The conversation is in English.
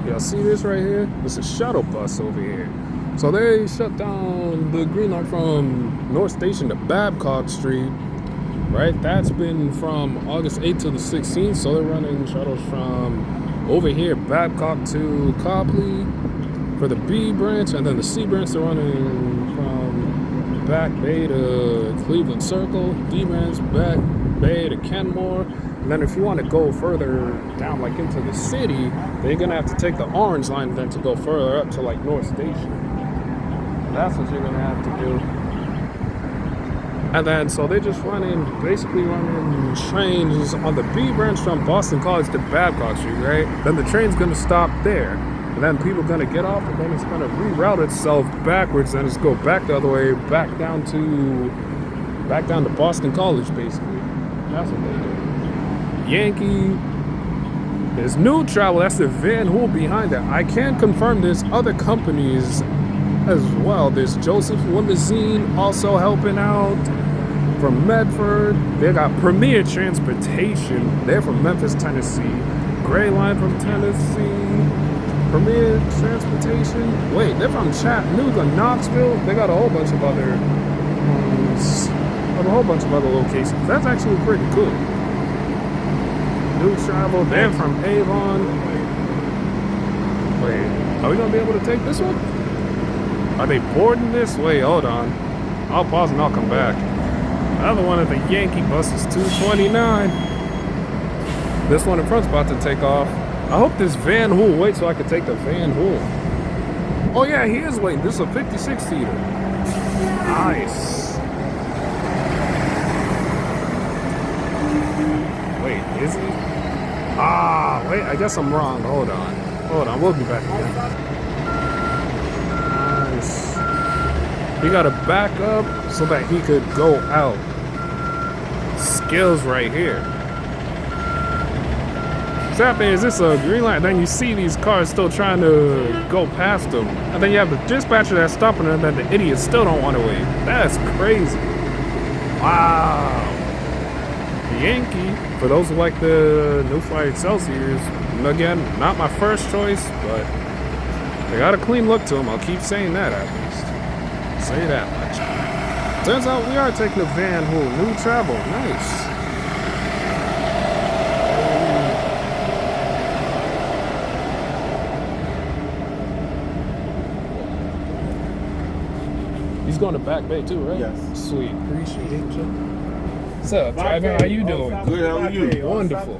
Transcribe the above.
Y'all see this right here? This is a shuttle bus over here. So they shut down the green light from North Station to Babcock Street, right? That's been from August 8th to the 16th. So they're running shuttles from over here, Babcock to Copley for the B branch, and then the C branch they're running from Back Bay to Cleveland Circle, D branch Back Bay to Kenmore. And then if you want to go further down, like into the city, then you're gonna have to take the orange line then to go further up to like North Station. That's what you're gonna have to do. And then so they're just basically running trains on the B branch from Boston College to Babcock Street, right? Then the train's gonna stop there. And then people are gonna get off, and then it's gonna reroute itself backwards, and it's go back the other way, back down to Boston College, basically. That's what they do. Yankee. There's new travel. That's the Van Hool behind that. I can confirm there's other companies as well. There's Joseph Limousine also helping out from Medford. They got Premier Transportation. They're from Memphis, Tennessee. Gray Line from Tennessee. Premier Transportation. Wait, they're from Chattanooga, Knoxville. They got a whole bunch of other locations. That's actually pretty cool. New travel. They're from Avon. Wait, are we gonna be able to take this one? Are they boarding this? Wait, hold on. I'll pause and I'll come back. Another one of the Yankee buses, 229. This one in front's about to take off. I hope this Van Hool waits so I can take the Van Hool. Oh yeah, he is waiting. This is a 56-seater. Nice. Wait, is he? Wait, I guess I'm wrong. Hold on, we'll be back again. Nice. He got to back up so that he could go out. Skills right here. What's happening is this a green light, then you see these cars still trying to go past them. And then you have the dispatcher that's stopping them, and then the idiots still don't want to wait. That's crazy. Wow. Yankee, for those who like the New Flyer Excelsiors, again, not my first choice, but they got a clean look to them. I'll keep saying that at least. Say that much. Turns out we are taking a Van Hool. New travel. Nice. He's going to Back Bay too, right? Yes. Sweet. Appreciate you. What's up, Driver? How you doing? Good, how are you? Wonderful.